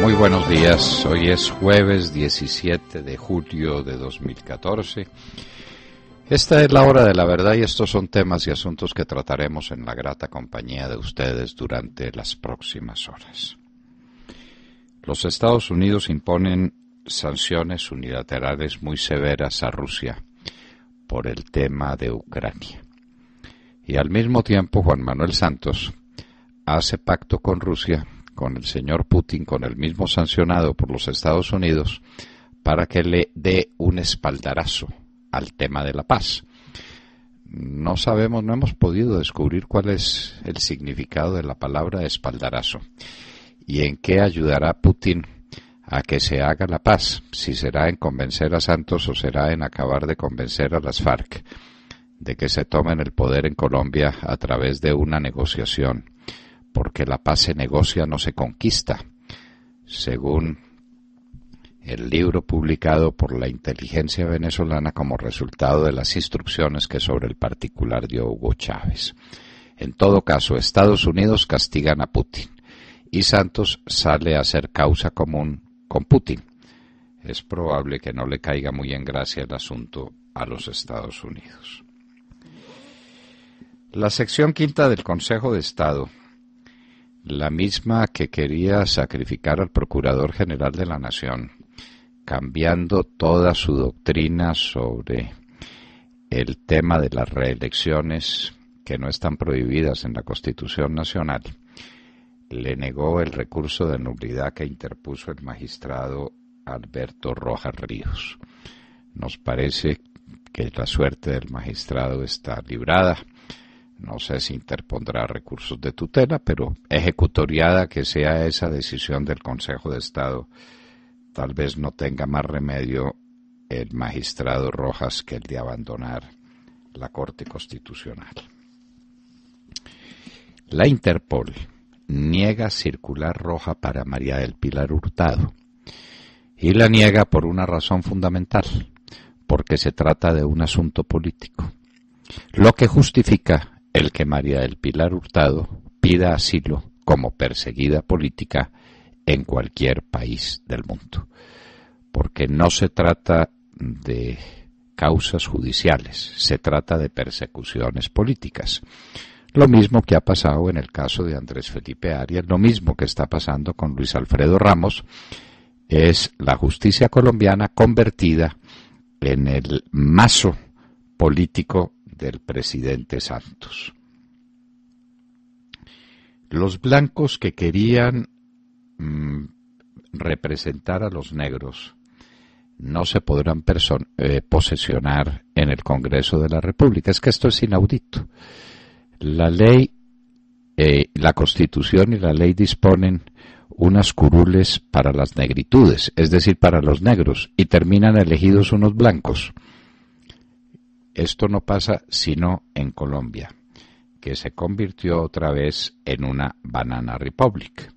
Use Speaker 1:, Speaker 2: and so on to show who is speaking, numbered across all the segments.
Speaker 1: muy buenos días. Hoy es jueves 17 de julio de 2014. Esta es la hora de la verdad y estos son temas y asuntos que trataremos en la grata compañía de ustedes durante las próximas horas. Los Estados Unidos imponen sanciones unilaterales muy severas a Rusia por el tema de Ucrania. Y al mismo tiempo Juan Manuel Santos hace pacto con Rusia, con el señor Putin, con el mismo sancionado por los Estados Unidos, para que le dé un espaldarazo al tema de la paz. No sabemos, no hemos podido descubrir cuál es el significado de la palabra espaldarazo y en qué ayudará Putin a que se haga la paz, si será en convencer a Santos o será en acabar de convencer a las FARC de que se tomen el poder en Colombia a través de una negociación, porque la paz se negocia, no se conquista, según el libro publicado por la inteligencia venezolana como resultado de las instrucciones que sobre el particular dio Hugo Chávez. En todo caso, Estados Unidos castigan a Putin y Santos sale a hacer causa común con Putin. Es probable que no le caiga muy en gracia el asunto a los Estados Unidos. La sección quinta del Consejo de Estado, la misma que quería sacrificar al Procurador General de la Nación, cambiando toda su doctrina sobre el tema de las reelecciones que no están prohibidas en la Constitución Nacional, le negó el recurso de nulidad que interpuso el magistrado Alberto Rojas Ríos. Nos parece que la suerte del magistrado está librada. No sé si interpondrá recursos de tutela, pero ejecutoriada que sea esa decisión del Consejo de Estado, tal vez no tenga más remedio el magistrado Rojas que el de abandonar la Corte Constitucional. La Interpol niega circular roja para María del Pilar Hurtado y la niega por una razón fundamental, porque se trata de un asunto político, lo que justifica el que María del Pilar Hurtado pida asilo como perseguida política en cualquier país del mundo, porque no se trata de causas judiciales, se trata de persecuciones políticas. Lo mismo que ha pasado en el caso de Andrés Felipe Arias, lo mismo que está pasando con Luis Alfredo Ramos, es la justicia colombiana convertida en el mazo político del presidente Santos. Los blancos que querían representar a los negros no se podrán posesionar en el Congreso de la República. Es que esto es inaudito. La ley, la Constitución y la ley disponen unas curules para las negritudes, es decir, para los negros, y terminan elegidos unos blancos. Esto no pasa sino en Colombia, que se convirtió otra vez en una banana republic.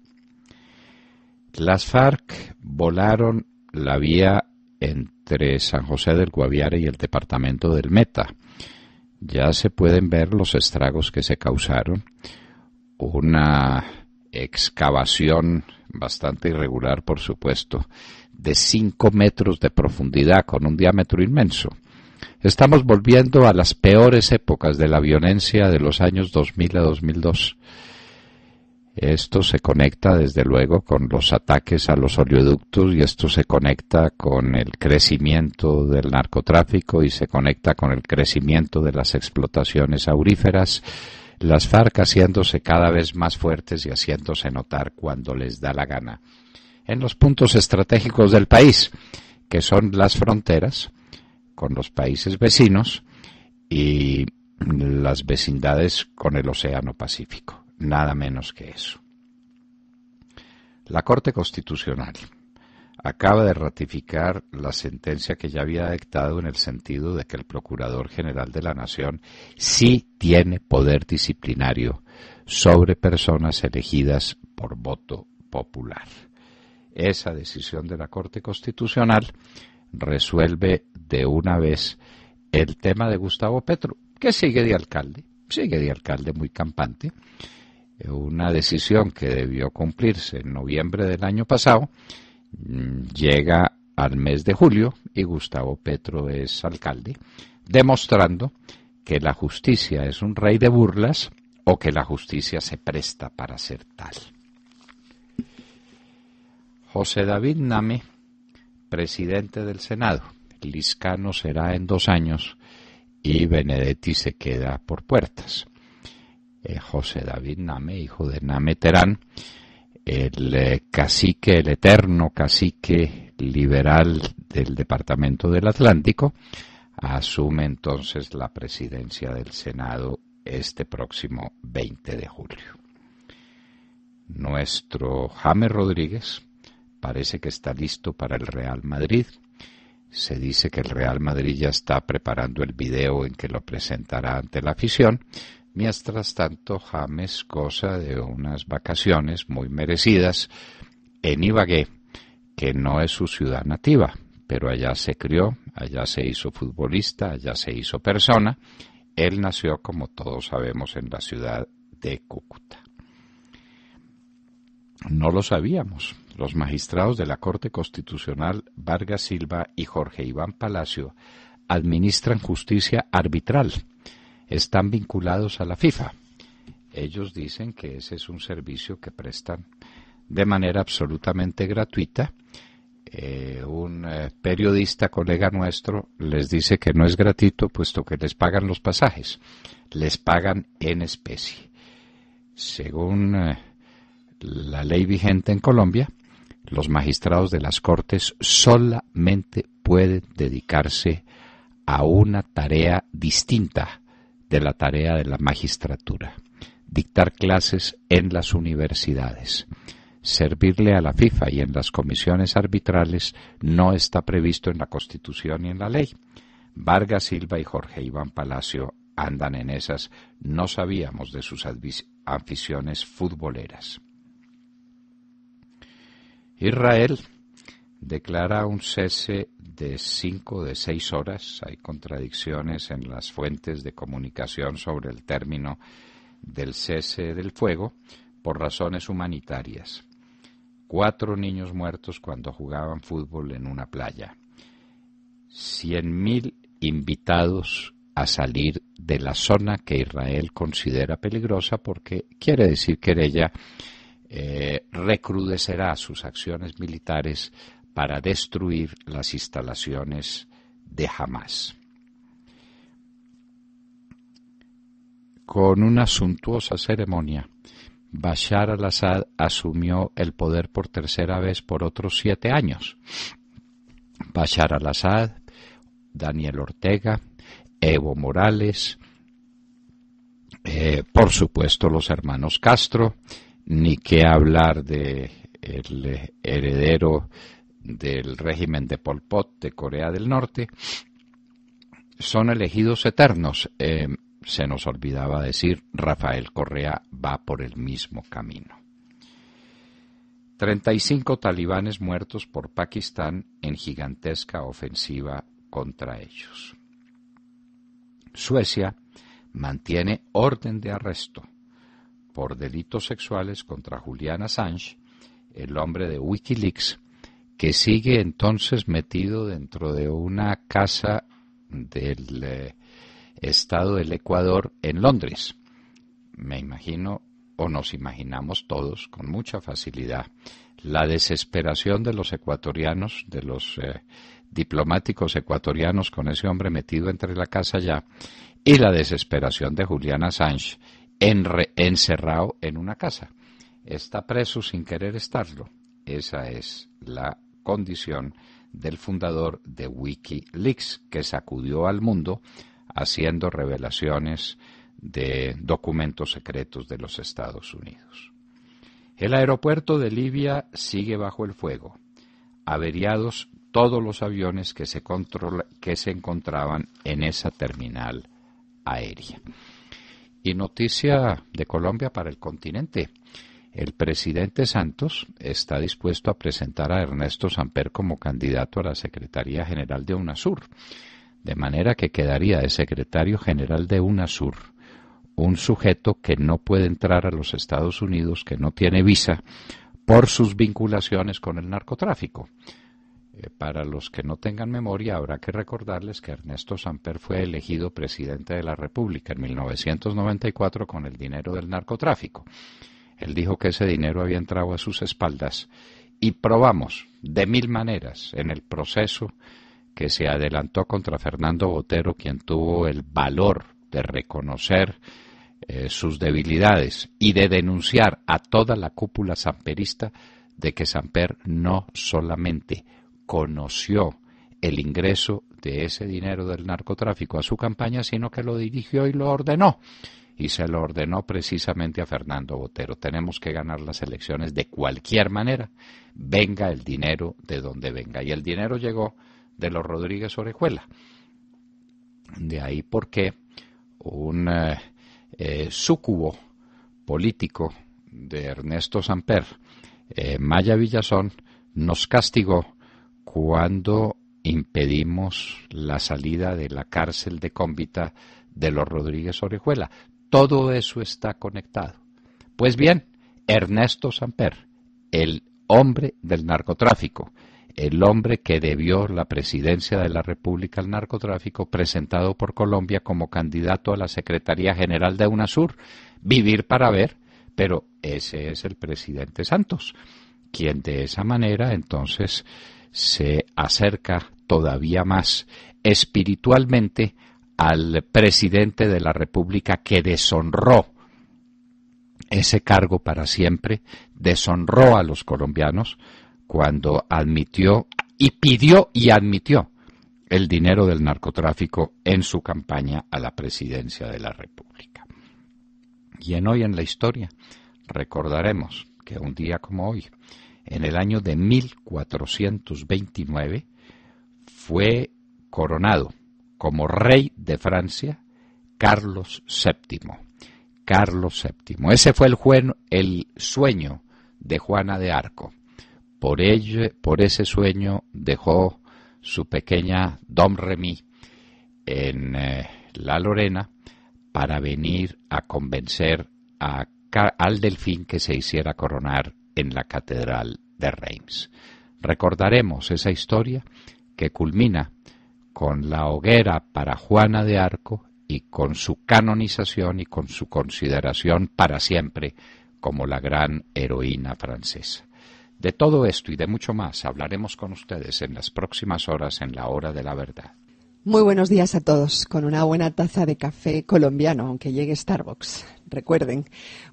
Speaker 1: Las FARC volaron la vía entre San José del Guaviare y el departamento del Meta. Ya se pueden ver los estragos que se causaron. Una excavación bastante irregular, por supuesto, de 5 metros de profundidad con un diámetro inmenso. Estamos volviendo a las peores épocas de la violencia de los años 2000 a 2002. Esto se conecta desde luego con los ataques a los oleoductos y esto se conecta con el crecimiento del narcotráfico y se conecta con el crecimiento de las explotaciones auríferas, las FARC haciéndose cada vez más fuertes y haciéndose notar cuando les da la gana en los puntos estratégicos del país, que son las fronteras con los países vecinos y las vecindades con el Océano Pacífico. Nada menos que eso. La Corte Constitucional acaba de ratificar la sentencia que ya había dictado en el sentido de que el Procurador General de la Nación sí tiene poder disciplinario sobre personas elegidas por voto popular. Esa decisión de la Corte Constitucional resuelve de una vez el tema de Gustavo Petro, que sigue de alcalde muy campante. una decisión que debió cumplirse en noviembre del año pasado, llega al mes de julio y Gustavo Petro es alcalde, demostrando que la justicia es un rey de burlas o que la justicia se presta para ser tal. José David Name, presidente del Senado. Liscano será en 2 años y Benedetti se queda por puertas. José David Name, hijo de Name Terán, el cacique, el eterno cacique liberal del Departamento del Atlántico, asume entonces la presidencia del Senado este próximo 20 de julio. Nuestro James Rodríguez parece que está listo para el Real Madrid. Se dice que el Real Madrid ya está preparando el video en que lo presentará ante la afición. Mientras tanto, James goza de unas vacaciones muy merecidas en Ibagué, que no es su ciudad nativa, pero allá se crió, allá se hizo futbolista, allá se hizo persona. Él nació, como todos sabemos, en la ciudad de Cúcuta. No lo sabíamos. Los magistrados de la Corte Constitucional, Vargas Silva y Jorge Iván Palacio, administran justicia arbitral. Están vinculados a la FIFA. Ellos dicen que ese es un servicio que prestan de manera absolutamente gratuita. Un periodista, colega nuestro, les dice que no es gratuito, puesto que les pagan los pasajes. Les pagan en especie. Según la ley vigente en Colombia, los magistrados de las Cortes solamente pueden dedicarse a una tarea distinta de la tarea de la magistratura: dictar clases en las universidades. Servirle a la FIFA y en las comisiones arbitrales no está previsto en la Constitución ni en la ley. Vargas Silva y Jorge Iván Palacio andan en esas. No sabíamos de sus aficiones futboleras. Israel declara un cese de 6 horas. Hay contradicciones en las fuentes de comunicación sobre el término del cese del fuego por razones humanitarias. 4 niños muertos cuando jugaban fútbol en una playa. 100.000 invitados a salir de la zona que Israel considera peligrosa, porque quiere decir que ella recrudecerá sus acciones militares para destruir las instalaciones de Hamás. Con una suntuosa ceremonia, Bashar al-Assad asumió el poder por tercera vez por otros 7 años. Bashar al-Assad, Daniel Ortega, Evo Morales, por supuesto los hermanos Castro, ni qué hablar de el heredero del régimen de Pol Pot de Corea del Norte. Son elegidos eternos. Se nos olvidaba decir, Rafael Correa va por el mismo camino. 35 talibanes muertos por Pakistán en gigantesca ofensiva contra ellos. Suecia mantiene orden de arresto por delitos sexuales contra Julian Assange, el hombre de Wikileaks, que sigue entonces metido dentro de una casa del Estado del Ecuador en Londres. Me imagino, o nos imaginamos todos con mucha facilidad, la desesperación de los ecuatorianos, de los diplomáticos ecuatorianos con ese hombre metido entre la casa ya, y la desesperación de Julian Assange encerrado en una casa. Está preso sin querer estarlo. Esa es la condición del fundador de Wikileaks, que sacudió al mundo haciendo revelaciones de documentos secretos de los Estados Unidos. El aeropuerto de Libia sigue bajo el fuego. Averiados todos los aviones que se encontraban en esa terminal aérea. Y noticia de Colombia para el continente. El presidente Santos está dispuesto a presentar a Ernesto Samper como candidato a la Secretaría General de UNASUR, de manera que quedaría de secretario general de UNASUR un sujeto que no puede entrar a los Estados Unidos, que no tiene visa, por sus vinculaciones con el narcotráfico. Para los que no tengan memoria, habrá que recordarles que Ernesto Samper fue elegido presidente de la República en 1994 con el dinero del narcotráfico. Él dijo que ese dinero había entrado a sus espaldas y probamos de 1000 maneras en el proceso que se adelantó contra Fernando Botero, quien tuvo el valor de reconocer sus debilidades y de denunciar a toda la cúpula samperista de que Samper no solamente conoció el ingreso de ese dinero del narcotráfico a su campaña, sino que lo dirigió y lo ordenó. Y se lo ordenó precisamente a Fernando Botero. Tenemos que ganar las elecciones de cualquier manera, venga el dinero de donde venga. Y el dinero llegó de los Rodríguez Orejuela. De ahí porque un súcubo político de Ernesto Samper, Maya Villazón, nos castigó cuando impedimos la salida de la cárcel de Cómbita de los Rodríguez Orejuela. Todo eso está conectado. Pues bien, Ernesto Samper, el hombre del narcotráfico, el hombre que debió la presidencia de la República al narcotráfico, presentado por Colombia como candidato a la Secretaría General de UNASUR, vivir para ver, pero ese es el presidente Santos, quien de esa manera entonces se acerca todavía más espiritualmente al presidente de la República, que deshonró ese cargo para siempre, deshonró a los colombianos cuando admitió y pidió y admitió el dinero del narcotráfico en su campaña a la presidencia de la República. Y hoy en la historia recordaremos que un día como hoy, en el año de 1429, fue coronado como rey de Francia Carlos VII. Carlos VII. Ese fue el sueño de Juana de Arco. Por ese sueño dejó su pequeña Domremy en la Lorena para venir a convencer al delfín que se hiciera coronar en la Catedral de Reims. Recordaremos esa historia que culmina con la hoguera para Juana de Arco y con su canonización y con su consideración para siempre como la gran heroína francesa. De todo esto y de mucho más hablaremos con ustedes en las próximas horas en la Hora de la Verdad.
Speaker 2: Muy buenos días a todos, con una buena taza de café colombiano, aunque llegue Starbucks, recuerden.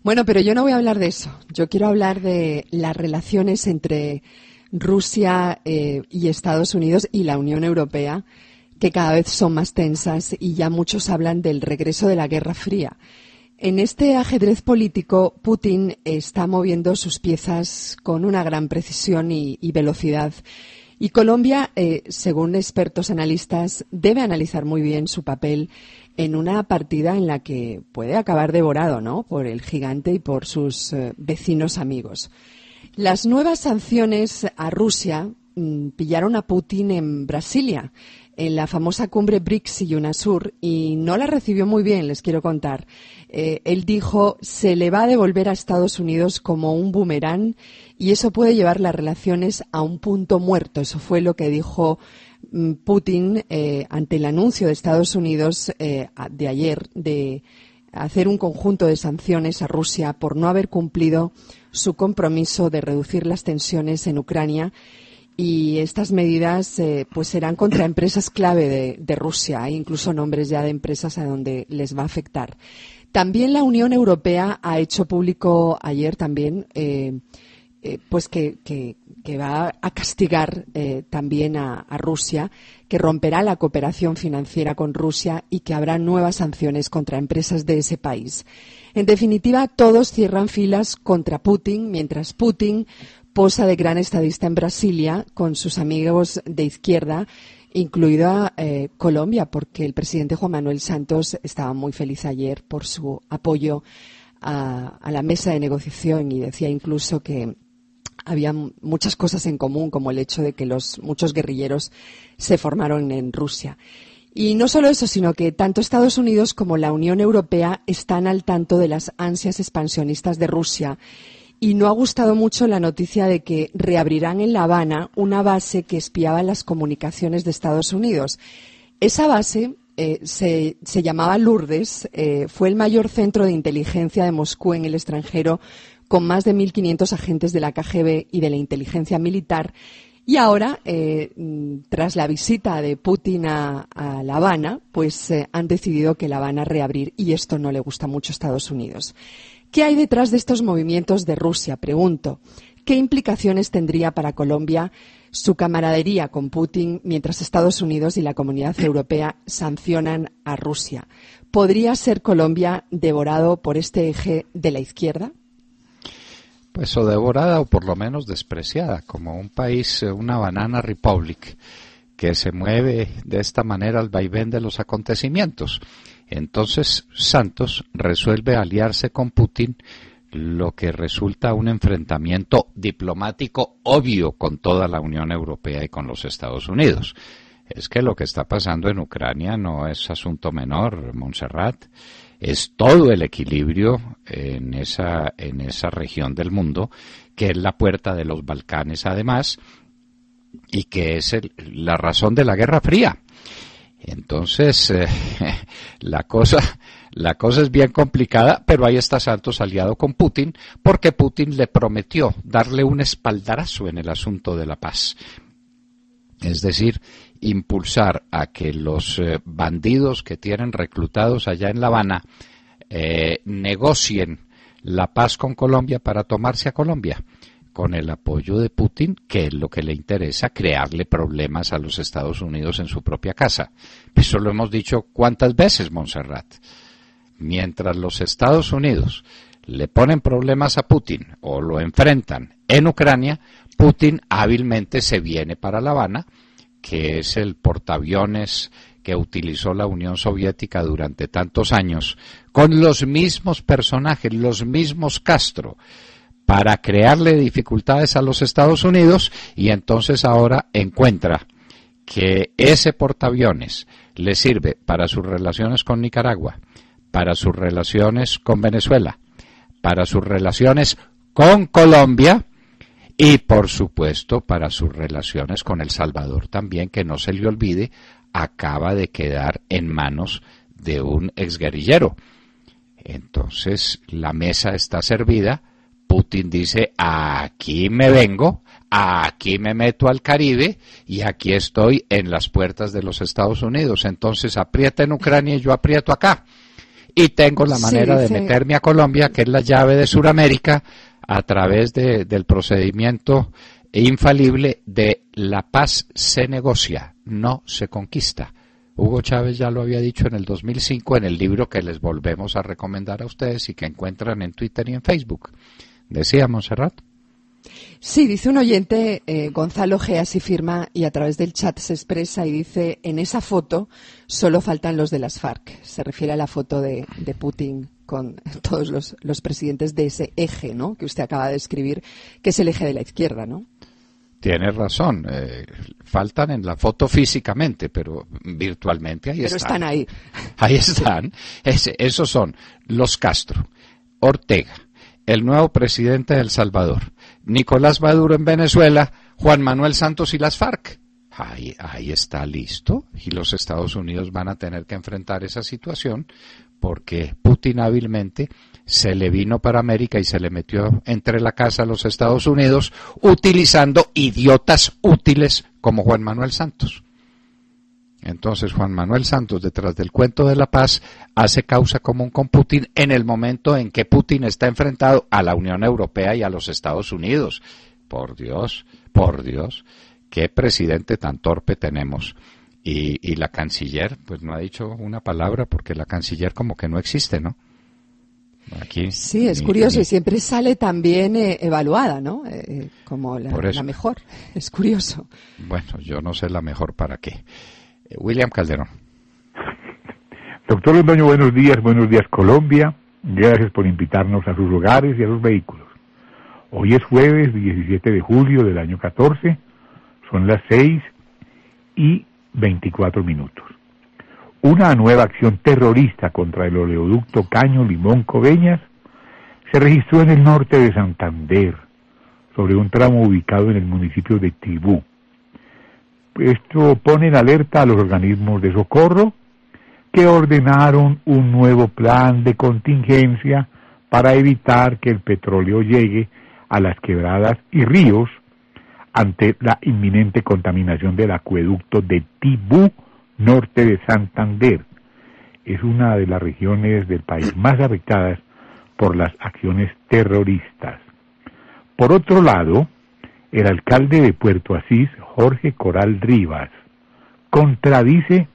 Speaker 2: Bueno, pero yo no voy a hablar de eso. Yo quiero hablar de las relaciones entre Rusia y Estados Unidos y la Unión Europea, que cada vez son más tensas y ya muchos hablan del regreso de la Guerra Fría. En este ajedrez político, Putin está moviendo sus piezas con una gran precisión y velocidad. Y Colombia, según expertos analistas, debe analizar muy bien su papel en una partida en la que puede acabar devorado, ¿no?, por el gigante y por sus vecinos amigos. Las nuevas sanciones a Rusia pillaron a Putin en Brasilia, en la famosa cumbre BRICS y UNASUR, y no la recibió muy bien, les quiero contar. Él dijo, se le va a devolver a Estados Unidos como un boomerang y eso puede llevar las relaciones a un punto muerto. Eso fue lo que dijo Putin ante el anuncio de Estados Unidos de ayer de hacer un conjunto de sanciones a Rusia por no haber cumplido su compromiso de reducir las tensiones en Ucrania. Y estas medidas pues serán contra empresas clave de Rusia. Hay incluso nombres ya de empresas a donde les va a afectar. También la Unión Europea ha hecho público ayer también pues que va a castigar también a Rusia, que romperá la cooperación financiera con Rusia y que habrá nuevas sanciones contra empresas de ese país. En definitiva, todos cierran filas contra Putin, mientras Putin posa de gran estadista en Brasilia con sus amigos de izquierda, incluida Colombia, porque el presidente Juan Manuel Santos estaba muy feliz ayer por su apoyo a la mesa de negociación y decía incluso que había muchas cosas en común, como el hecho de que muchos guerrilleros se formaron en Rusia. Y no solo eso, sino que tanto Estados Unidos como la Unión Europea están al tanto de las ansias expansionistas de Rusia. Y no ha gustado mucho la noticia de que reabrirán en La Habana una base que espiaba las comunicaciones de Estados Unidos. Esa base se llamaba Lourdes, fue el mayor centro de inteligencia de Moscú en el extranjero, con más de 1.500 agentes de la KGB y de la inteligencia militar. Y ahora, tras la visita de Putin a La Habana, pues han decidido que la van a reabrir y esto no le gusta mucho a Estados Unidos. ¿Qué hay detrás de estos movimientos de Rusia? Pregunto. ¿Qué implicaciones tendría para Colombia su camaradería con Putin mientras Estados Unidos y la Comunidad Europea sancionan a Rusia? ¿Podría ser Colombia devorado por este eje de la izquierda?
Speaker 1: Pues o devorada o por lo menos despreciada, como un país, una banana republic, que se mueve de esta manera al vaivén de los acontecimientos. Entonces Santos resuelve aliarse con Putin, lo que resulta un enfrentamiento diplomático obvio con toda la Unión Europea y con los Estados Unidos. Es que lo que está pasando en Ucrania no es asunto menor, Montserrat. Es todo el equilibrio en esa región del mundo, que es la puerta de los Balcanes además, y que es la razón de la Guerra Fría. Entonces, la cosa es bien complicada, pero ahí está Santos aliado con Putin, porque Putin le prometió darle un espaldarazo en el asunto de la paz. Es decir, impulsar a que los bandidos que tienen reclutados allá en La Habana negocien la paz con Colombia para tomarse a Colombia, con el apoyo de Putin, que es lo que le interesa, crearle problemas a los Estados Unidos en su propia casa. Eso lo hemos dicho cuántas veces, Montserrat. Mientras los Estados Unidos le ponen problemas a Putin o lo enfrentan en Ucrania, Putin hábilmente se viene para La Habana, que es el portaaviones que utilizó la Unión Soviética durante tantos años, con los mismos personajes, los mismos Castro, para crearle dificultades a los Estados Unidos, y entonces ahora encuentra que ese portaaviones le sirve para sus relaciones con Nicaragua, para sus relaciones con Venezuela, para sus relaciones con Colombia y, por supuesto, para sus relaciones con El Salvador también, que no se le olvide, acaba de quedar en manos de un exguerrillero. Entonces, la mesa está servida. Putin dice, aquí me vengo, aquí me meto al Caribe y aquí estoy en las puertas de los Estados Unidos. Entonces aprieta en Ucrania y yo aprieto acá. Y tengo la manera de meterme a Colombia, que es la llave de Sudamérica, a través del procedimiento infalible de la paz se negocia, no se conquista. Hugo Chávez ya lo había dicho en el 2005 en el libro que les volvemos a recomendar a ustedes y que encuentran en Twitter y en Facebook. ¿Decía Montserrat?
Speaker 2: Sí, dice un oyente, Gonzalo G. así firma y a través del chat se expresa y dice, en esa foto solo faltan los de las FARC. Se refiere a la foto de Putin con todos los presidentes de ese eje, ¿no?, que usted acaba de describir, que es el eje de la izquierda, ¿no?
Speaker 1: Tiene razón, faltan en la foto físicamente, pero virtualmente ahí están. Pero
Speaker 2: están ahí.
Speaker 1: Ahí están. Esos son los Castro, Ortega, el nuevo presidente de El Salvador, Nicolás Maduro en Venezuela, Juan Manuel Santos y las FARC. Ahí está listo, y los Estados Unidos van a tener que enfrentar esa situación porque Putin hábilmente se le vino para América y se le metió entre la casa a los Estados Unidos utilizando idiotas útiles como Juan Manuel Santos. Entonces Juan Manuel Santos, detrás del cuento de la paz, hace causa común con Putin en el momento en que Putin está enfrentado a la Unión Europea y a los Estados Unidos. Por Dios, qué presidente tan torpe tenemos. Y la canciller, pues no ha dicho una palabra porque la canciller como que no existe, ¿no? Aquí,
Speaker 2: sí, es curioso y siempre sale también evaluada, ¿no? Como la mejor. Es curioso.
Speaker 1: Bueno, yo no sé la mejor para qué. William Calderón.
Speaker 3: Doctor Londoño, buenos días Colombia. Gracias por invitarnos a sus hogares y a sus vehículos. Hoy es jueves 17 de julio del año 14, son las 6:24. una nueva acción terrorista contra el oleoducto Caño Limón Coveñas se registró en el norte de Santander, sobre un tramo ubicado en el municipio de Tibú. Esto pone en alerta a los organismos de socorro que ordenaron un nuevo plan de contingencia para evitar que el petróleo llegue a las quebradas y ríos ante la inminente contaminación del acueducto de Tibú, norte de Santander. Es una de las regiones del país más afectadas por las acciones terroristas. Por otro lado, el alcalde de Puerto Asís, Jorge Coral Rivas, contradice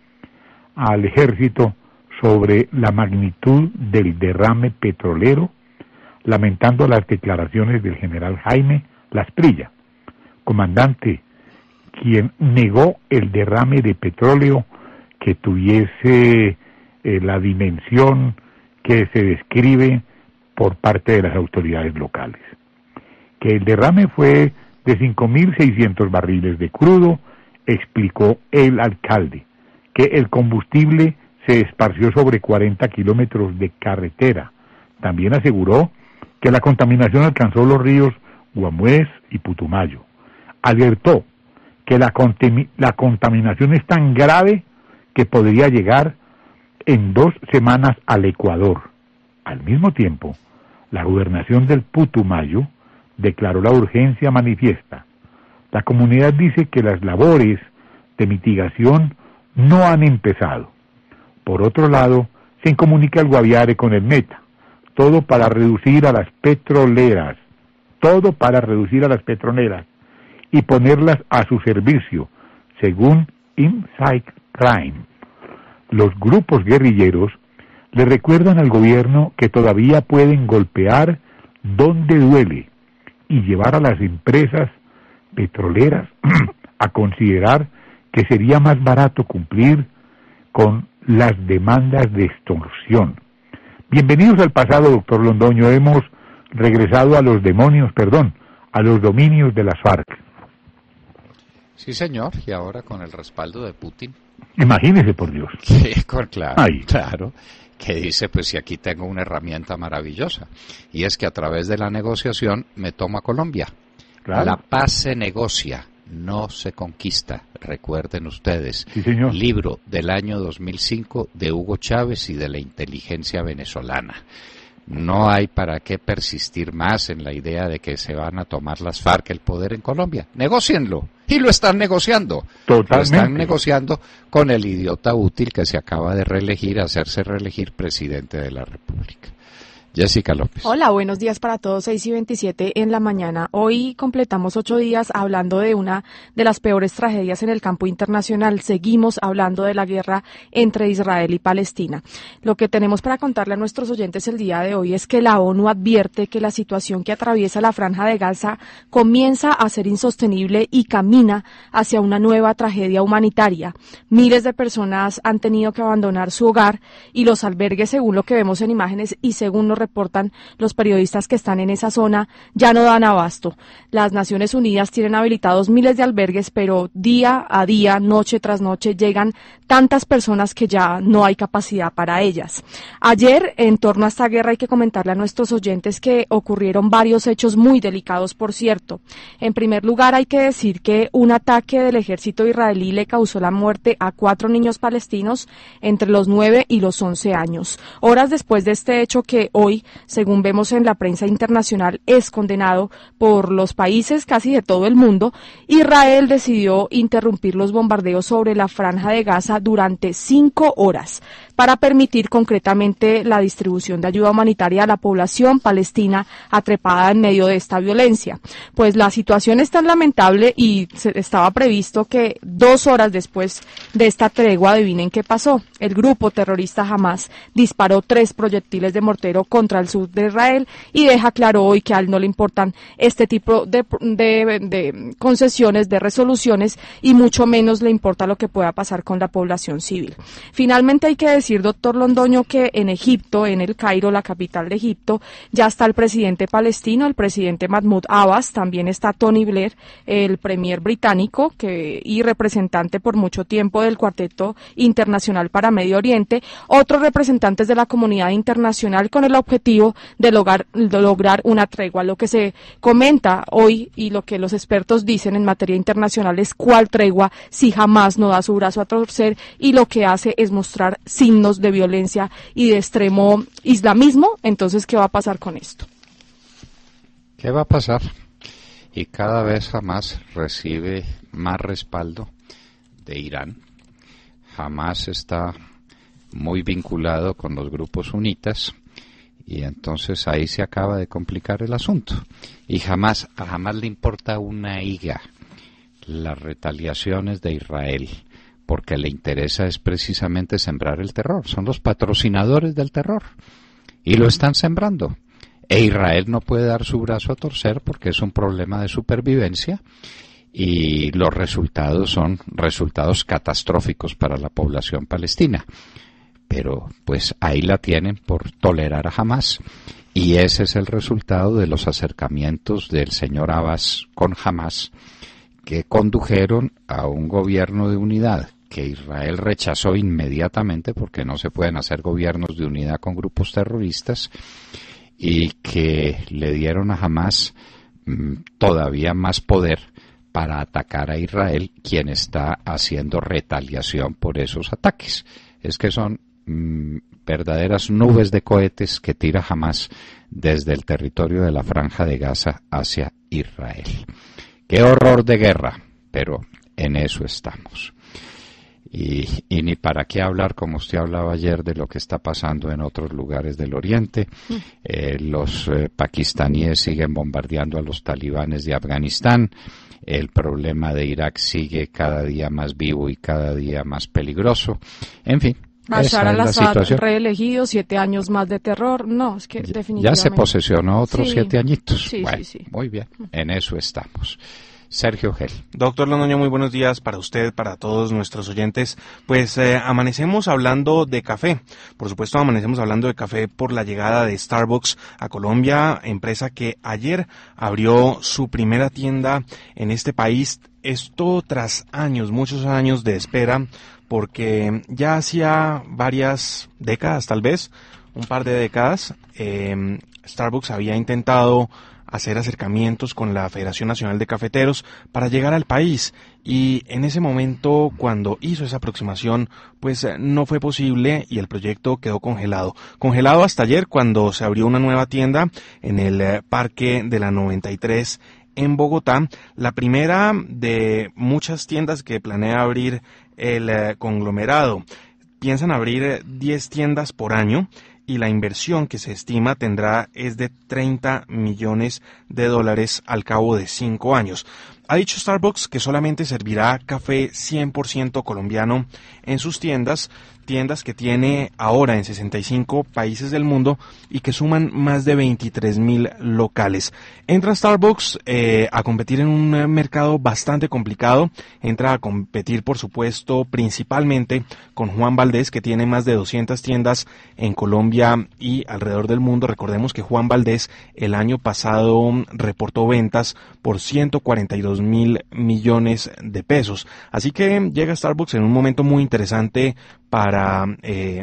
Speaker 3: al ejército sobre la magnitud del derrame petrolero, lamentando las declaraciones del general Jaime Lasprilla, comandante, quien negó el derrame de petróleo que tuviese la dimensión que se describe por parte de las autoridades locales. Que el derrame fue de 5.600 barriles de crudo, explicó el alcalde, que el combustible se esparció sobre 40 kilómetros de carretera. También aseguró que la contaminación alcanzó los ríos Guamués y Putumayo. Alertó que la contaminación es tan grave que podría llegar en 2 semanas al Ecuador. Al mismo tiempo, la gobernación del Putumayo declaró la urgencia manifiesta. La comunidad dice que las labores de mitigación no han empezado. Por otro lado, se incomunica el Guaviare con el Meta, todo para reducir a las petroleras, y ponerlas a su servicio, según Insight Crime. Los grupos guerrilleros le recuerdan al gobierno que todavía pueden golpear donde duele y llevar a las empresas petroleras a considerar que sería más barato cumplir con las demandas de extorsión. Bienvenidos al pasado, doctor Londoño. Hemos regresado a los dominios de las FARC.
Speaker 1: Sí, señor, y ahora con el respaldo de Putin.
Speaker 3: Imagínese, por Dios.
Speaker 1: Sí, claro,
Speaker 3: Ay.
Speaker 1: claro, que dice, pues si aquí tengo una herramienta maravillosa, y es que a través de la negociación me tomo a Colombia.
Speaker 3: Claro.
Speaker 1: La paz se negocia, no se conquista, recuerden ustedes.
Speaker 3: Sí, señor.
Speaker 1: Libro del año 2005 de Hugo Chávez y de la inteligencia venezolana. No hay para qué persistir más en la idea de que se van a tomar las FARC el poder en Colombia. Negócienlo. Y lo están negociando.
Speaker 3: Totalmente.
Speaker 1: Lo están negociando con el idiota útil que se acaba de hacerse reelegir presidente de la República. Jessica López.
Speaker 4: Hola, buenos días para todos, 6:27 en la mañana. Hoy completamos 8 días hablando de una de las peores tragedias en el campo internacional. Seguimos hablando de la guerra entre Israel y Palestina. Lo que tenemos para contarle a nuestros oyentes el día de hoy es que la ONU advierte que la situación que atraviesa la Franja de Gaza comienza a ser insostenible y camina hacia una nueva tragedia humanitaria. Miles de personas han tenido que abandonar su hogar y los albergues, según lo que vemos en imágenes y según nos reportan los periodistas que están en esa zona, ya no dan abasto. Las Naciones Unidas tienen habilitados miles de albergues, pero día a día, noche tras noche, llegan tantas personas que ya no hay capacidad para ellas. Ayer, en torno a esta guerra, hay que comentarle a nuestros oyentes que ocurrieron varios hechos muy delicados, por cierto. En primer lugar, hay que decir que un ataque del ejército israelí le causó la muerte a 4 niños palestinos entre los 9 y los 11 años. Horas después de este hecho, que hoy, según vemos en la prensa internacional, es condenado por los países casi de todo el mundo, Israel decidió interrumpir los bombardeos sobre la Franja de Gaza durante 5 horas para permitir concretamente la distribución de ayuda humanitaria a la población palestina atrapada en medio de esta violencia. Pues la situación es tan lamentable y estaba previsto que 2 horas después de esta tregua, adivinen qué pasó. El grupo terrorista Hamás disparó 3 proyectiles de mortero contra contra el sur de Israel y deja claro hoy que a él no le importan este tipo de concesiones, de resoluciones y mucho menos le importa lo que pueda pasar con la población civil. Finalmente hay que decir, doctor Londoño, que en Egipto, en el Cairo, la capital de Egipto, ya está el presidente palestino, el presidente Mahmoud Abbas, también está Tony Blair, el premier británico y representante por mucho tiempo del Cuarteto Internacional para Medio Oriente, otros representantes de la comunidad internacional con el objetivo de lograr una tregua. Lo que se comenta hoy y lo que los expertos dicen en materia internacional es cuál tregua si Hamás no da su brazo a torcer y lo que hace es mostrar signos de violencia y de extremo islamismo. Entonces, ¿qué va a pasar con esto?
Speaker 1: ¿Qué va a pasar? Y cada vez Hamás recibe más respaldo de Irán. Hamás está muy vinculado con los grupos sunitas y entonces ahí se acaba de complicar el asunto. Y a Hamás le importa una higa las retaliaciones de Israel, porque le interesa es precisamente sembrar el terror. Son los patrocinadores del terror y lo están sembrando. E Israel no puede dar su brazo a torcer porque es un problema de supervivencia y los resultados son resultados catastróficos para la población palestina. Pero pues ahí la tienen por tolerar a Hamás y ese es el resultado de los acercamientos del señor Abbas con Hamás, que condujeron a un gobierno de unidad que Israel rechazó inmediatamente porque no se pueden hacer gobiernos de unidad con grupos terroristas y que le dieron a Hamás todavía más poder para atacar a Israel, quien está haciendo retaliación por esos ataques. Es que son verdaderas nubes de cohetes que tira Hamás desde el territorio de la Franja de Gaza hacia Israel. ¡Qué horror de guerra! Pero en eso estamos. Y ni para qué hablar, como usted hablaba ayer, de lo que está pasando en otros lugares del Oriente. Los pakistaníes siguen bombardeando a los talibanes de Afganistán. El problema de Irak sigue cada día más vivo y cada día más peligroso. En fin,
Speaker 4: Bashar
Speaker 1: al-Assad
Speaker 4: reelegido, 7 años más de terror. No, es que definitivamente.
Speaker 1: Ya se posesionó otros 7 añitos.
Speaker 4: Sí,
Speaker 1: bueno,
Speaker 4: sí.
Speaker 1: Muy bien, en eso estamos. Sergio Gel.
Speaker 5: Doctor Londoño, muy buenos días para usted, para todos nuestros oyentes. Pues amanecemos hablando de café. Por supuesto, amanecemos hablando de café por la llegada de Starbucks a Colombia, empresa que ayer abrió su primera tienda en este país. Esto tras años, muchos años de espera, porque ya hacía varias décadas, tal vez, un par de décadas, Starbucks había intentado hacer acercamientos con la Federación Nacional de Cafeteros para llegar al país y en ese momento cuando hizo esa aproximación pues no fue posible y el proyecto quedó congelado hasta ayer cuando se abrió una nueva tienda en el Parque de la 93 en Bogotá, la primera de muchas tiendas que planea abrir el conglomerado. Piensan abrir 10 tiendas por año y la inversión que se estima tendrá es de $30 millones al cabo de 5 años. Ha dicho Starbucks que solamente servirá café 100% colombiano en sus tiendas que tiene ahora en 65 países del mundo y que suman más de 23,000 locales. Entra Starbucks a competir en un mercado bastante complicado. Entra a competir, por supuesto, principalmente con Juan Valdez, que tiene más de 200 tiendas en Colombia y alrededor del mundo. Recordemos que Juan Valdez el año pasado reportó ventas por 142,000 millones de pesos. Así que llega Starbucks en un momento muy interesante para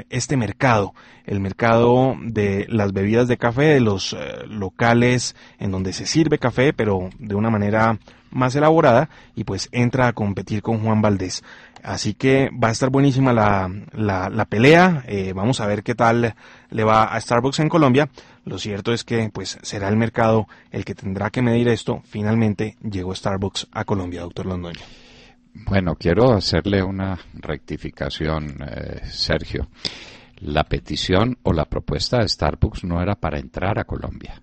Speaker 5: este mercado, el mercado de las bebidas de café, de los locales en donde se sirve café, pero de una manera más elaborada, y pues entra a competir con Juan Valdez. Así que va a estar buenísima la pelea, vamos a ver qué tal le va a Starbucks en Colombia. Lo cierto es que pues será el mercado el que tendrá que medir esto. Finalmente llegó Starbucks a Colombia, doctor Londoño.
Speaker 1: Bueno, quiero hacerle una rectificación, Sergio. La petición o la propuesta de Starbucks no era para entrar a Colombia.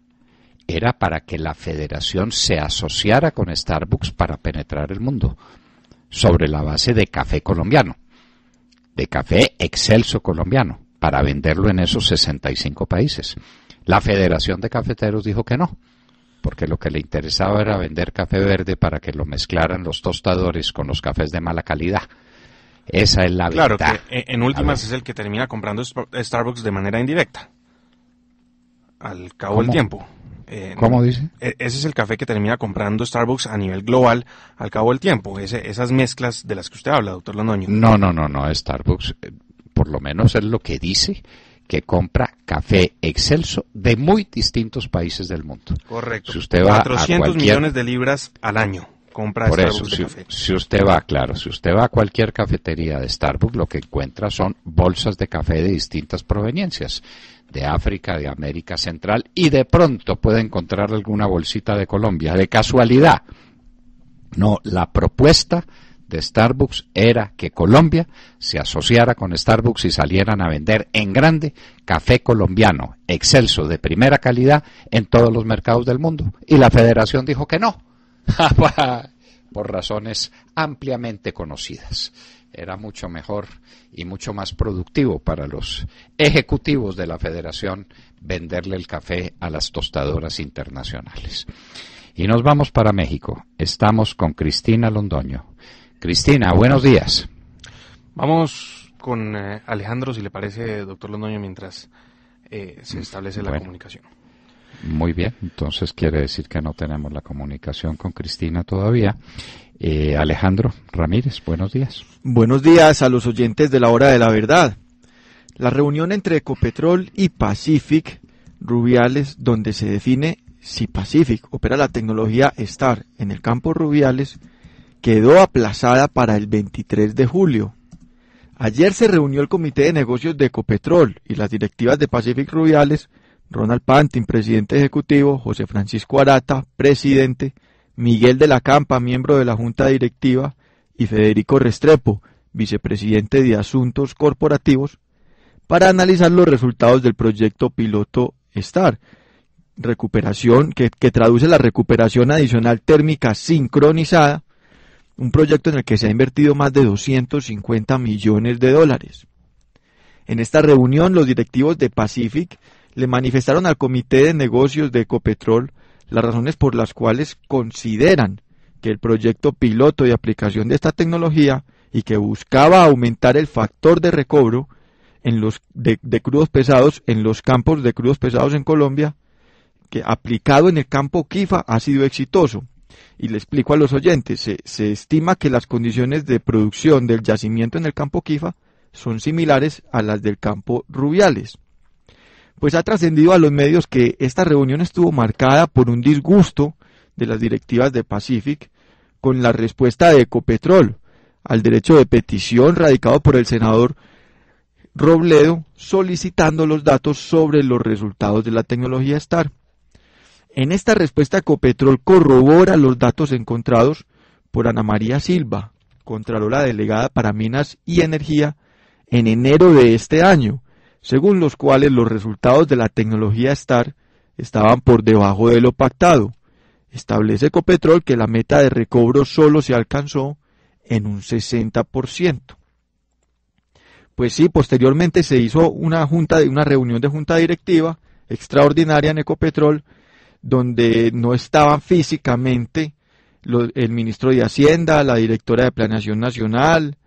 Speaker 1: Era para que la federación se asociara con Starbucks para penetrar el mundo, sobre la base de café colombiano, de café excelso colombiano, para venderlo en esos 65 países. La Federación de Cafeteros dijo que no, porque lo que le interesaba era vender café verde para que lo mezclaran los tostadores con los cafés de mala calidad. Esa es la verdad.
Speaker 5: Claro, que en últimas es el que termina comprando Starbucks de manera indirecta, al cabo del tiempo.
Speaker 1: ¿Cómo dice?
Speaker 5: Ese es el café que termina comprando Starbucks a nivel global al cabo del tiempo, esas mezclas de las que usted habla, doctor Londoño.
Speaker 1: No, Starbucks, por lo menos es lo que dice, que compra café excelso de muy distintos países del mundo.
Speaker 5: Correcto.
Speaker 1: Si usted va
Speaker 5: 400 millones de libras al año compra
Speaker 1: por
Speaker 5: Starbucks
Speaker 1: eso,
Speaker 5: de café.
Speaker 1: Si usted va a cualquier cafetería de Starbucks, lo que encuentra son bolsas de café de distintas proveniencias, de África, de América Central, y de pronto puede encontrar alguna bolsita de Colombia, de casualidad. No, la propuesta de Starbucks era que Colombia se asociara con Starbucks y salieran a vender en grande café colombiano, excelso, de primera calidad en todos los mercados del mundo. Y la Federación dijo que no, por razones ampliamente conocidas. Era mucho mejor y mucho más productivo para los ejecutivos de la Federación venderle el café a las tostadoras internacionales. Y nos vamos para México. Estamos con Cristina Londoño. Cristina, buenos días.
Speaker 5: Vamos con Alejandro, si le parece, doctor Londoño, mientras se establece la comunicación.
Speaker 1: Muy bien, entonces quiere decir que no tenemos la comunicación con Cristina todavía. Alejandro Ramírez, buenos días.
Speaker 6: Buenos días a los oyentes de la Hora de la Verdad. La reunión entre Ecopetrol y Pacific Rubiales, donde se define si Pacific opera la tecnología STAR en el campo Rubiales, quedó aplazada para el 23 de julio. Ayer se reunió el Comité de Negocios de Ecopetrol y las directivas de Pacific Rubiales, Ronald Pantin, presidente ejecutivo, José Francisco Arata, presidente, Miguel de la Campa, miembro de la Junta Directiva, y Federico Restrepo, vicepresidente de Asuntos Corporativos, para analizar los resultados del proyecto piloto STAR, recuperación que traduce la recuperación adicional térmica sincronizada, un proyecto en el que se ha invertido más de 250 millones de dólares. En esta reunión, los directivos de Pacific le manifestaron al Comité de Negocios de Ecopetrol las razones por las cuales consideran que el proyecto piloto de aplicación de esta tecnología y que buscaba aumentar el factor de recobro de crudos pesados en los campos de crudos pesados en Colombia, que aplicado en el campo Quifa ha sido exitoso. Y le explico a los oyentes, se estima que las condiciones de producción del yacimiento en el campo Quifa son similares a las del campo Rubiales. Pues ha trascendido a los medios que esta reunión estuvo marcada por un disgusto de las directivas de Pacific con la respuesta de Ecopetrol al derecho de petición radicado por el senador Robledo solicitando los datos sobre los resultados de la tecnología STAR. En esta respuesta, Ecopetrol corrobora los datos encontrados por Ana María Silva, contralora delegada para Minas y Energía, en enero de este año, según los cuales los resultados de la tecnología STAR estaban por debajo de lo pactado. Establece Ecopetrol que la meta de recobro solo se alcanzó en un 60%. Pues sí, posteriormente se hizo una reunión de junta directiva extraordinaria en Ecopetrol, donde no estaban físicamente el ministro de Hacienda, la directora de Planeación Nacional,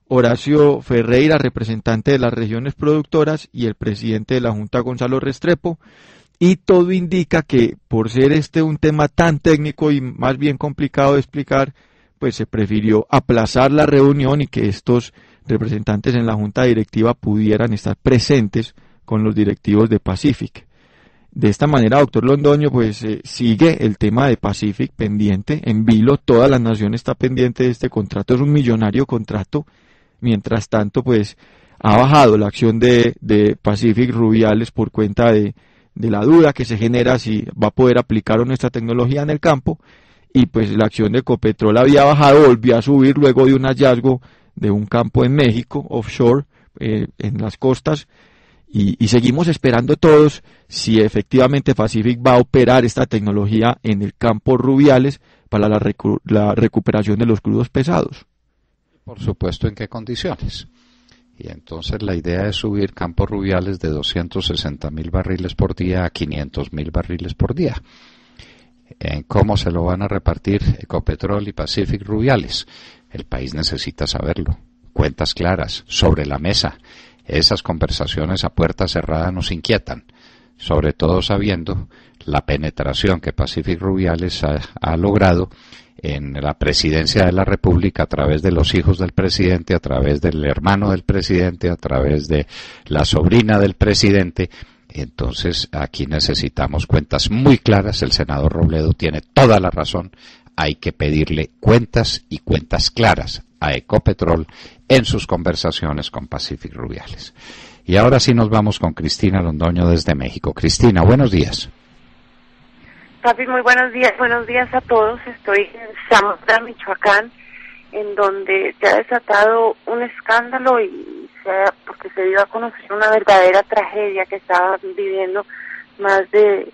Speaker 6: Horacio Ferreira, representante de las regiones productoras, y el presidente de la Junta, Gonzalo Restrepo, y todo indica que por ser un tema tan técnico y más bien complicado de explicar, pues se prefirió aplazar la reunión y que estos representantes en la Junta Directiva pudieran estar presentes con los directivos de Pacific. De esta manera, doctor Londoño, pues sigue el tema de Pacific pendiente, en vilo, toda la nación está pendiente de este contrato, es un millonario contrato. Mientras tanto, pues ha bajado la acción de Pacific Rubiales por cuenta de la duda que se genera si va a poder aplicar o no esta tecnología en el campo, y pues la acción de Ecopetrol había bajado, volvió a subir luego de un hallazgo de un campo en México, offshore, en las costas. Y seguimos esperando todos si efectivamente Pacific va a operar esta tecnología en el campo Rubiales para la recuperación de los crudos pesados.
Speaker 1: Por supuesto, ¿en qué condiciones? Y entonces la idea es subir Campos Rubiales de 260.000 barriles por día a 500.000 barriles por día. ¿En cómo se lo van a repartir Ecopetrol y Pacific Rubiales? El país necesita saberlo. Cuentas claras, sobre la mesa. Esas conversaciones a puerta cerrada nos inquietan, sobre todo sabiendo la penetración que Pacific Rubiales ha logrado en la presidencia de la República a través de los hijos del presidente, a través del hermano del presidente, a través de la sobrina del presidente. Entonces aquí necesitamos cuentas muy claras. El senador Robledo tiene toda la razón. Hay que pedirle cuentas y cuentas claras a Ecopetrol en sus conversaciones con Pacific Rubiales. Y ahora sí nos vamos con Cristina Londoño desde México. Cristina, buenos días.
Speaker 7: Papi, muy buenos días a todos. Estoy en Zamora, Michoacán, en donde se ha desatado un escándalo porque se dio a conocer una verdadera tragedia que estaban viviendo más de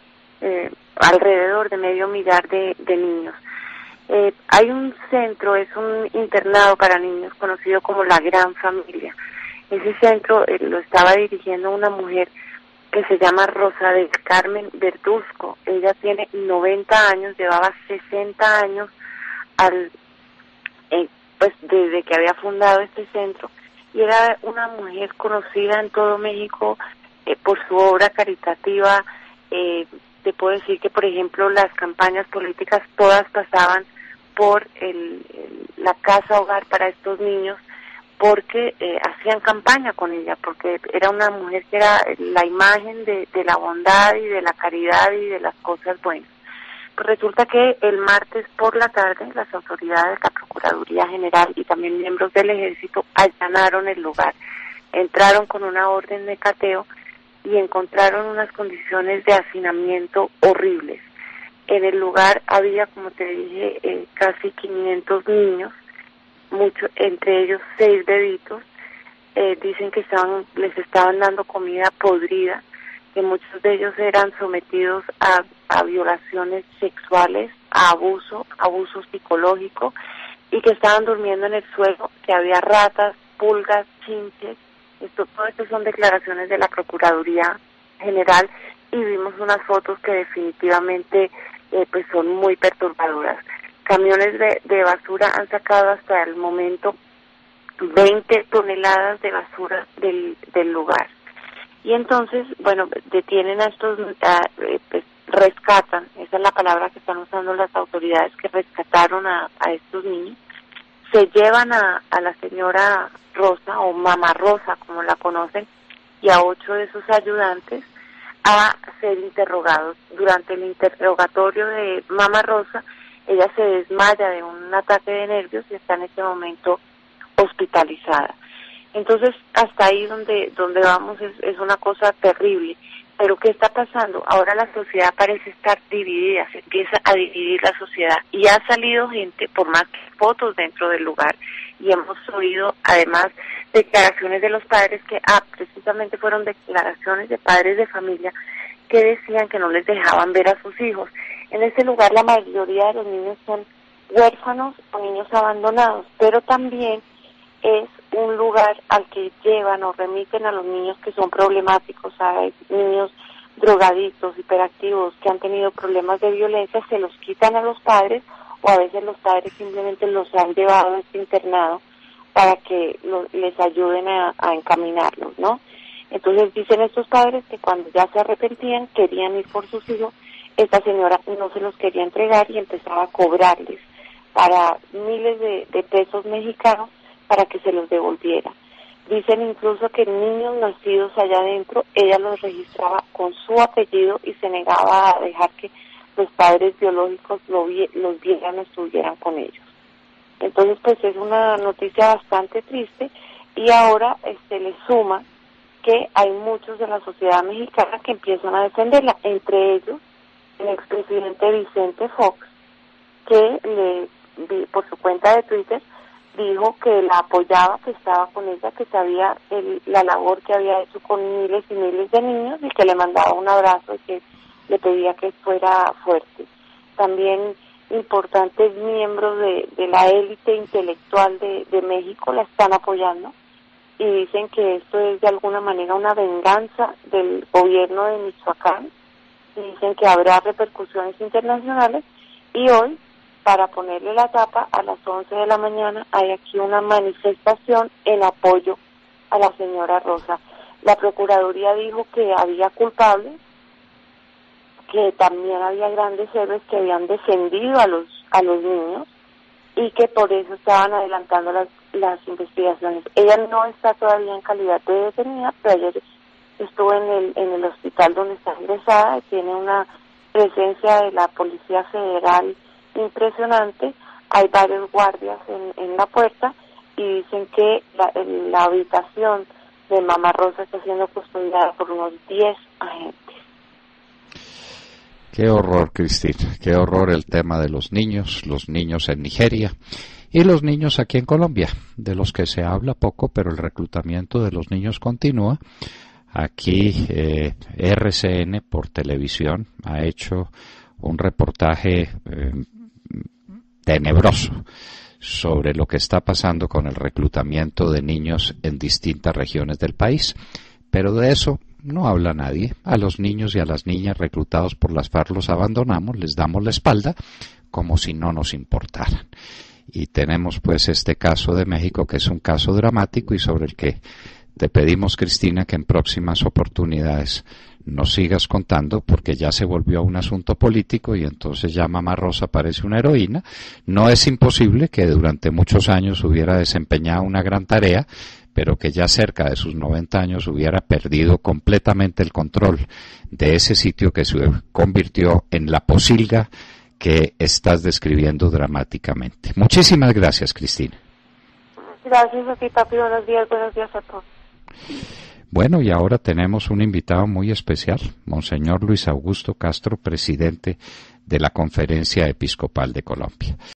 Speaker 7: alrededor de 500,000 de niños. Hay un centro, es un internado para niños conocido como La Gran Familia. Ese centro lo estaba dirigiendo una mujer que se llama Rosa del Carmen Verduzco. Ella tiene 90 años, llevaba 60 años pues desde que había fundado este centro, y era una mujer conocida en todo México por su obra caritativa. Te puedo decir que, por ejemplo, las campañas políticas todas pasaban por la casa hogar para estos niños, porque hacían campaña con ella, porque era una mujer que era la imagen de la bondad y de la caridad y de las cosas buenas. Pues resulta que el martes por la tarde las autoridades de la Procuraduría General y también miembros del Ejército allanaron el lugar, entraron con una orden de cateo y encontraron unas condiciones de hacinamiento horribles. En el lugar había, como te dije, casi 500 niños, entre ellos 6 bebitos. Dicen que les estaban dando comida podrida, que muchos de ellos eran sometidos a violaciones sexuales, a abuso psicológico, y que estaban durmiendo en el suelo, que había ratas, pulgas, chinches. Todo esto son declaraciones de la Procuraduría General, y vimos unas fotos que definitivamente pues son muy perturbadoras. Camiones de basura han sacado hasta el momento 20 toneladas de basura del lugar. Y entonces, bueno, detienen a estos, pues rescatan, esa es la palabra que están usando las autoridades, que rescataron a estos niños. Se llevan a la señora Rosa, o Mamá Rosa, como la conocen, y a 8 de sus ayudantes a ser interrogados. Durante el interrogatorio de Mamá Rosa, ella se desmaya de un ataque de nervios y está en este momento hospitalizada. Entonces, hasta ahí donde vamos es una cosa terrible. Pero ¿qué está pasando? Ahora la sociedad parece estar dividida, se empieza a dividir la sociedad, y ha salido gente, por más que fotos dentro del lugar, y hemos oído además declaraciones de los padres que precisamente fueron declaraciones de padres de familia que decían que no les dejaban ver a sus hijos. En este lugar la mayoría de los niños son huérfanos o niños abandonados, pero también es un lugar al que llevan o remiten a los niños que son problemáticos. Hay niños drogadictos, hiperactivos, que han tenido problemas de violencia, se los quitan a los padres, o a veces los padres simplemente los han llevado a este internado para que les ayuden a encaminarlos, ¿no? Entonces dicen estos padres que cuando ya se arrepentían, querían ir por sus hijos, esta señora no se los quería entregar y empezaba a cobrarles para miles de pesos mexicanos para que se los devolviera. Dicen incluso que niños nacidos allá adentro, ella los registraba con su apellido y se negaba a dejar que los padres biológicos los vieran o estuvieran con ellos. Entonces, pues es una noticia bastante triste, y ahora le suma que hay muchos de la sociedad mexicana que empiezan a defenderla, entre ellos el expresidente Vicente Fox, que por su cuenta de Twitter dijo que la apoyaba, que estaba con ella, que sabía la labor que había hecho con miles y miles de niños, y que le mandaba un abrazo y que le pedía que fuera fuerte. También importantes miembros de la élite intelectual de México la están apoyando. y dicen que esto es de alguna manera una venganza del gobierno de Michoacán, y dicen que habrá repercusiones internacionales, y hoy, para ponerle la tapa, a las 11 de la mañana hay aquí una manifestación en apoyo a la señora Rosa. La Procuraduría dijo que había culpables, que también había grandes héroes que habían defendido a los niños, y que por eso estaban adelantando las investigaciones. Ella no está todavía en calidad de detenida, pero ayer estuvo en el hospital donde está ingresada, y tiene una presencia de la Policía Federal impresionante. Hay varios guardias en la puerta, y dicen que la habitación de Mamá Rosa está siendo custodiada por unos 10 agentes.
Speaker 1: Qué horror, Cristina, qué horror el tema de los niños en Nigeria y los niños aquí en Colombia, de los que se habla poco, pero el reclutamiento de los niños continúa. Aquí RCN por televisión ha hecho un reportaje tenebroso sobre lo que está pasando con el reclutamiento de niños en distintas regiones del país, pero de eso no habla nadie. A los niños y a las niñas reclutados por las FARC los abandonamos, les damos la espalda como si no nos importaran. Y tenemos pues este caso de México, que es un caso dramático y sobre el que te pedimos, Cristina, que en próximas oportunidades nos sigas contando, porque ya se volvió un asunto político y entonces ya Mamá Rosa parece una heroína. No es imposible que durante muchos años hubiera desempeñado una gran tarea, pero que ya cerca de sus 90 años hubiera perdido completamente el control de ese sitio que se convirtió en la posilga que estás describiendo dramáticamente. Muchísimas gracias, Cristina.
Speaker 7: Gracias a ti, papi. Buenos días a todos.
Speaker 1: Bueno, y ahora tenemos un invitado muy especial, Monseñor Luis Augusto Castro, presidente de la Conferencia Episcopal de Colombia.